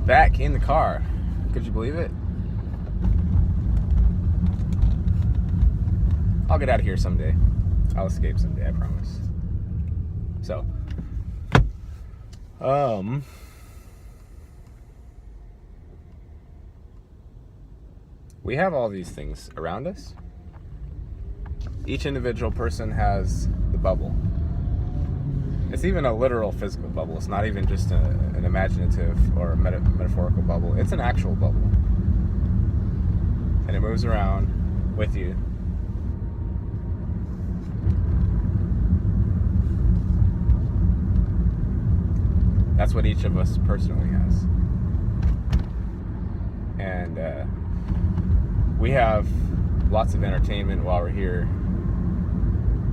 back in the car. Could you believe it? I'll get out of here someday. I'll escape someday, I promise. So, we have all these things around us. Each individual person has the bubble. It's even a literal physical bubble. It's not even just an imaginative or a metaphorical bubble. It's an actual bubble. And it moves around with you. That's what each of us personally has. And we have lots of entertainment while we're here.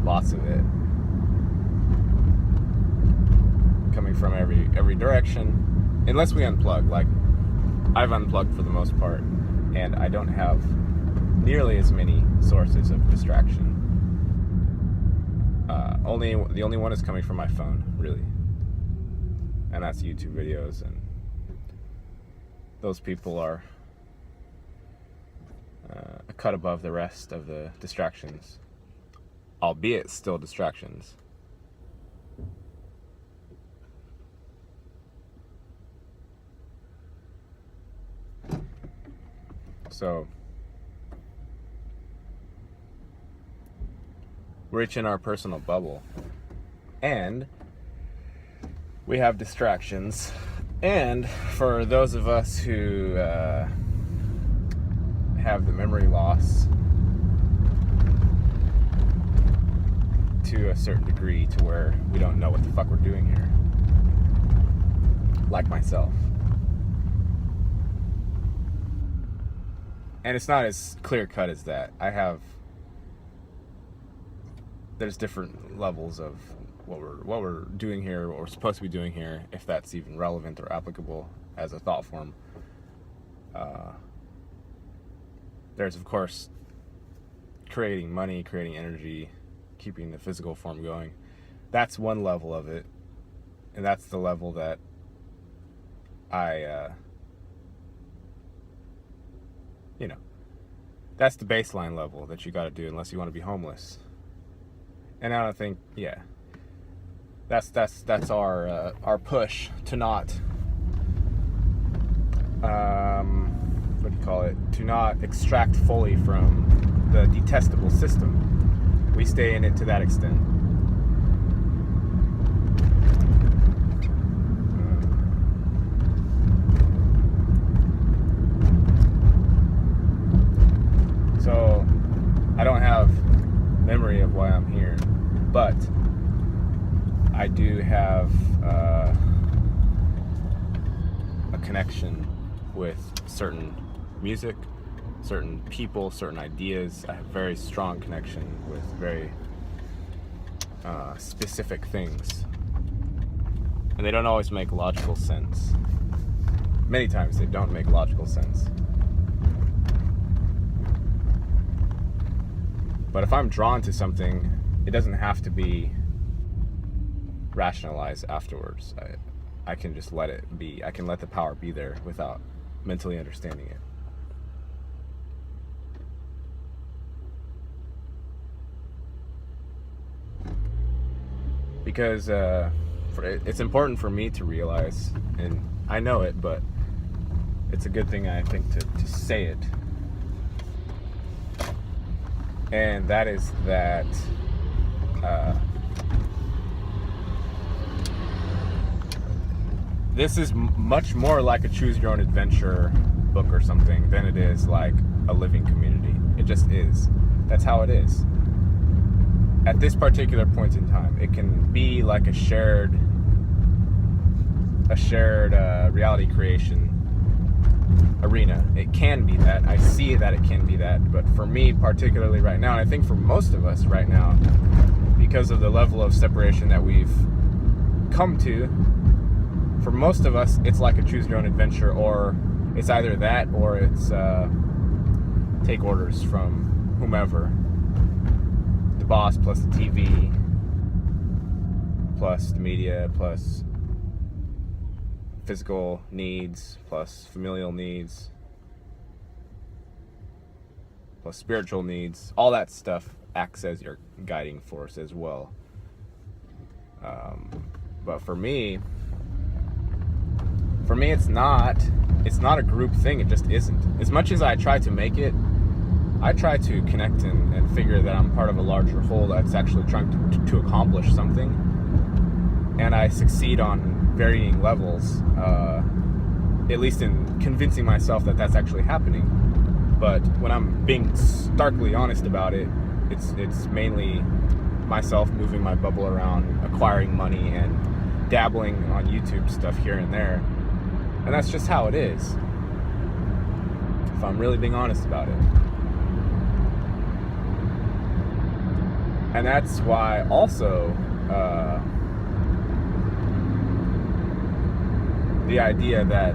Lots of it. Coming from every direction. Unless we unplug. Like, I've unplugged for the most part. And I don't have nearly as many sources of distraction. The only one is coming from my phone, really. And that's YouTube videos, and those people are a cut above the rest of the distractions, albeit still distractions. So we're each in our personal bubble, and we have distractions. And for those of us who have the memory loss to a certain degree, to where we don't know what the fuck we're doing here, like myself. And it's not as clear cut as that. There's different levels of what we're doing here, or supposed to be doing here, if that's even relevant or applicable as a thought form. There's, of course, creating money, creating energy, keeping the physical form going. That's one level of it, and that's the level that that's the baseline level that you got to do unless you want to be homeless. And I don't think, that's our push to not to not extract fully from the detestable system. We stay in it to that extent. So I don't have memory of why I'm here, but I do have a connection with certain music, certain people, certain ideas. I have a very strong connection with very specific things. And they don't always make logical sense. Many times they don't make logical sense. But if I'm drawn to something, it doesn't have to be rationalized afterwards. I can just let it be. I can let the power be there without mentally understanding it. Because it's important for me to realize, and I know it, but it's a good thing, I think, to say it. And that is that this is much more like a choose your own adventure book or something than it is like a living community. It just is. That's how it is. At this particular point in time, it can be like a shared reality creation arena. It can be that. I see that it can be that. But for me, particularly right now, and I think for most of us right now, because of the level of separation that we've come to, for most of us, it's like a choose your own adventure, or it's either that or it's take orders from whomever. The boss plus the TV plus the media plus physical needs, plus familial needs, plus spiritual needs. All that stuff acts as your guiding force as well. But for me, it's not a group thing. It just isn't. As much as I try to make it, I try to connect and figure that I'm part of a larger whole that's actually trying to accomplish something. And I succeed on varying levels, at least in convincing myself that that's actually happening. But when I'm being starkly honest about it, it's mainly myself moving my bubble around, acquiring money, and dabbling on YouTube stuff here and there. And that's just how it is, if I'm really being honest about it. And that's why also the idea that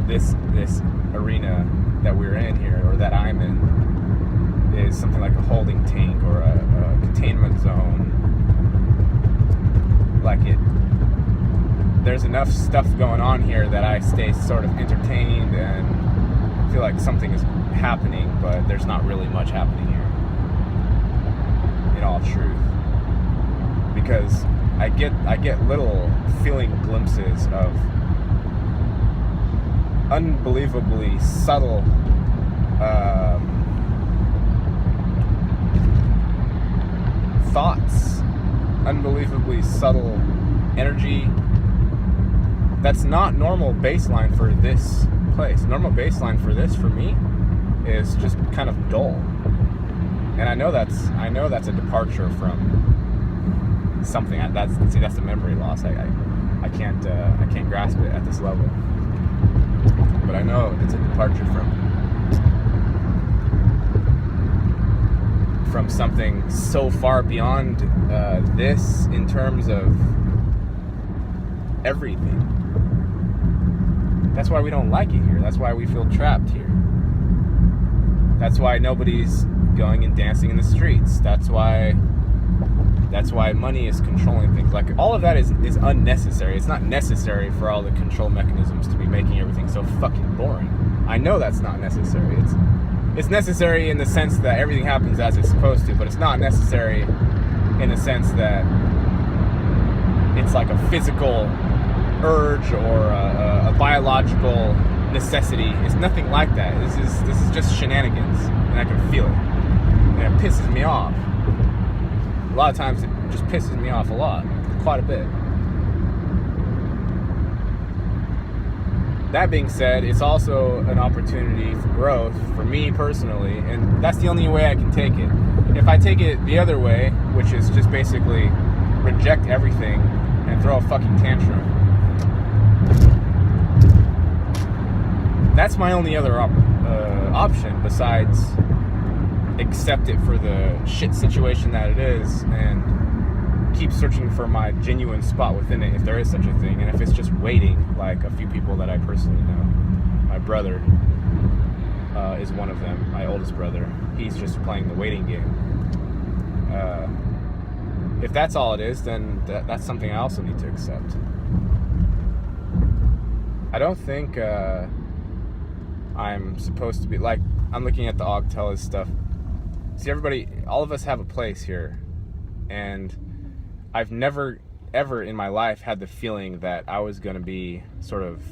this arena that we're in here, or that I'm in, is something like a holding tank or a containment zone. Like there's enough stuff going on here that I stay sort of entertained and feel like something is happening, but there's not really much happening here, in all truth. Because I get little feeling glimpses of unbelievably subtle thoughts, unbelievably subtle energy that's not normal baseline for this place. Normal baseline for this, for me, is just kind of dull. And I know that's a departure from something. That's the memory loss. I can't grasp it at this level. But I know it's a departure from something so far beyond this in terms of everything. That's why we don't like it here. That's why we feel trapped here. That's why nobody's going and dancing in the streets. That's why money is controlling things. Like, all of that is unnecessary. It's not necessary for all the control mechanisms to be making everything so fucking boring. I know that's not necessary. It's necessary in the sense that everything happens as it's supposed to, but it's not necessary in the sense that it's like a physical urge or a biological necessity. It's nothing like that. This is just shenanigans, and I can feel it, and it pisses me off. A lot of times it just pisses me off a lot, quite a bit. That being said, it's also an opportunity for growth for me personally, and that's the only way I can take it. If I take it the other way, which is just basically reject everything and throw a fucking tantrum, that's my only other option besides accept it for the shit situation that it is and keep searching for my genuine spot within it, if there is such a thing. And if it's just waiting, like a few people that I personally know, my brother is one of them, my oldest brother. He's just playing the waiting game. If that's all it is, then that's something I also need to accept. I don't think I'm supposed to be, like, I'm looking at the Augtellis stuff. See, all of us have a place here, and I've never, ever in my life had the feeling that I was going to be sort of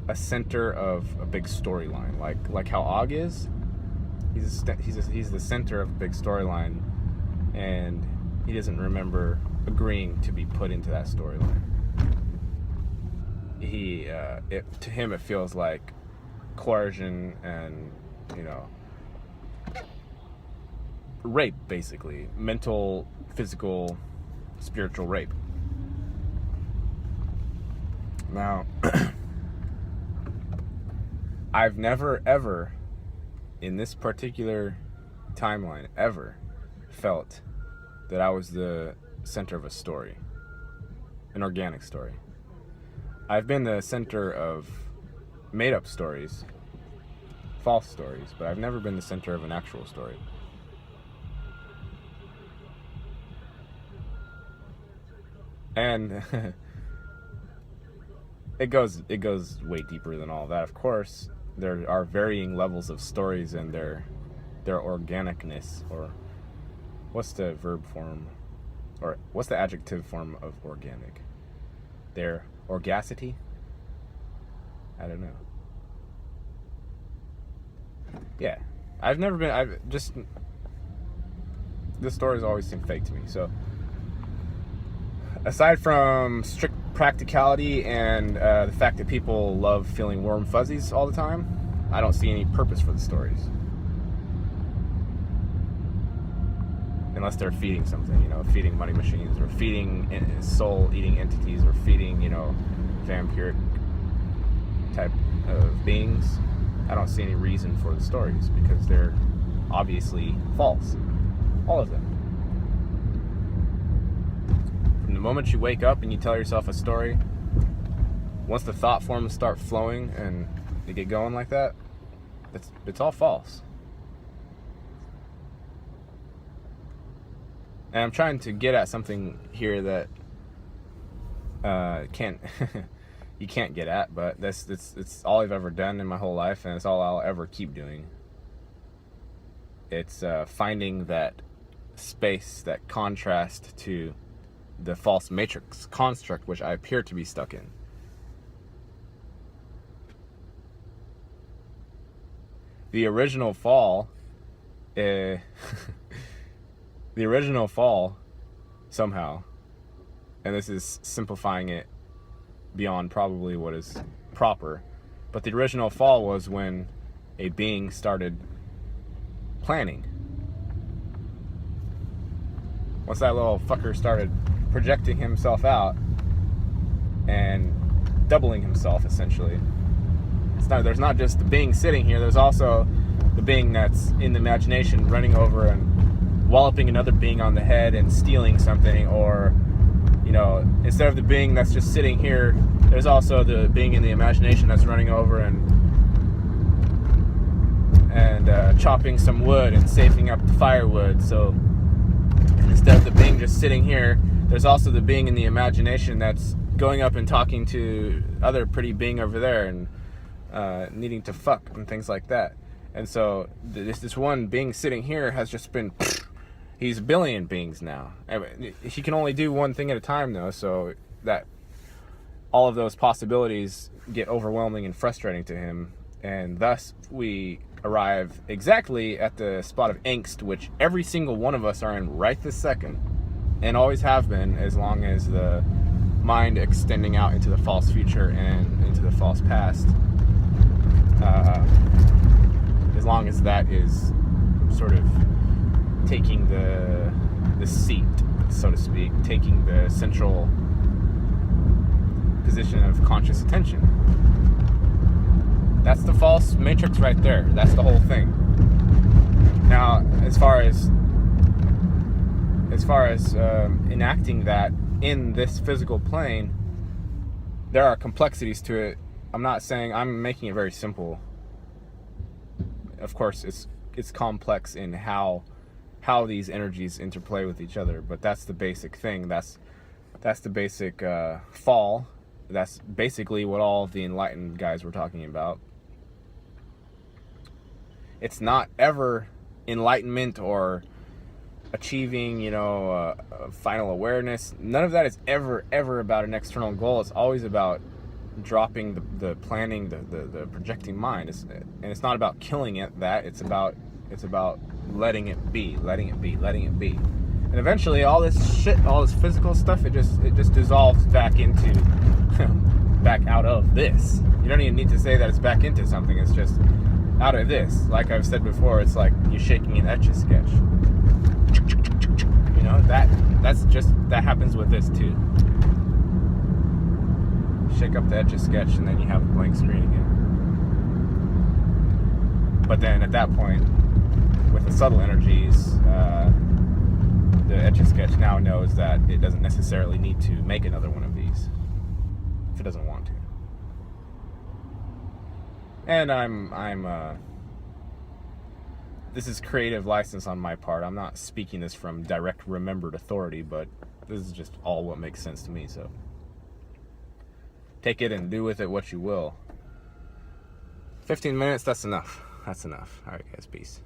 a center of a big storyline, like how Og is. He's the center of a big storyline, and he doesn't remember agreeing to be put into that storyline. To him, it feels like coercion and, rape, basically. Mental, physical, spiritual rape. Now, I've never, ever, in this particular timeline, ever felt that I was the center of a story. An organic story. I've been the center of made-up stories, false stories, but I've never been the center of an actual story. And it goes way deeper than all that. Of course, there are varying levels of stories and their organicness, or what's the verb form, or what's the adjective form of organic? Their orgacity? I don't know. Yeah. This story's always seemed fake to me. So, aside from strict practicality and the fact that people love feeling warm fuzzies all the time, I don't see any purpose for the stories. Unless they're feeding something, feeding money machines, or feeding soul-eating entities, or feeding, vampiric type of beings. I don't see any reason for the stories, because they're obviously false. All of them. From the moment you wake up and you tell yourself a story, once the thought forms start flowing and they get going like that, it's all false. And I'm trying to get at something here that you can't get at, but it's all I've ever done in my whole life, and it's all I'll ever keep doing. It's finding that space, that contrast to the false matrix construct which I appear to be stuck in. The original fall, somehow, and this is simplifying it beyond probably what is proper, but the original fall was when a being started planning. Once that little fucker started projecting himself out and doubling himself, essentially. There's not just the being sitting here, there's also the being that's in the imagination running over and walloping another being on the head and stealing something, or, instead of the being that's just sitting here, there's also the being in the imagination that's running over and chopping some wood and saving up the firewood. So instead of the being just sitting here, there's also the being in the imagination that's going up and talking to other pretty being over there and needing to fuck and things like that. And so this one being sitting here has just been, he's a billion beings now. He can only do one thing at a time, though, so that all of those possibilities get overwhelming and frustrating to him, and thus we arrive exactly at the spot of angst which every single one of us are in right this second, and always have been, as long as the mind extending out into the false future and into the false past, as long as that is sort of taking the seat, so to speak, taking the central position of conscious attention. That's the false matrix right there. That's the whole thing. Now, as far as enacting that in this physical plane, there are complexities to it. I'm not saying, I'm making it very simple. Of course, it's complex in how these energies interplay with each other, but that's the basic thing. That's the basic fall. That's basically what all the enlightened guys were talking about. It's not ever enlightenment or achieving, final awareness. None of that is ever about an external goal. It's always about dropping the planning, the projecting mind. And it's not about killing it. It's about letting it be. And eventually, all this shit, all this physical stuff, it just dissolves back into, back out of this. You don't even need to say that it's back into something. It's just out of this. Like I've said before, it's like you shaking an Etch-a-Sketch. That happens with this too. Shake up the Etch-a-Sketch and then you have a blank screen again. But then at that point, with the subtle energies, the Etch-a-Sketch now knows that it doesn't necessarily need to make another one of these if it doesn't want to. And this is creative license on my part. I'm not speaking this from direct remembered authority, but this is just all what makes sense to me. So take it and do with it what you will. 15 minutes, that's enough. That's enough. All right, guys, peace.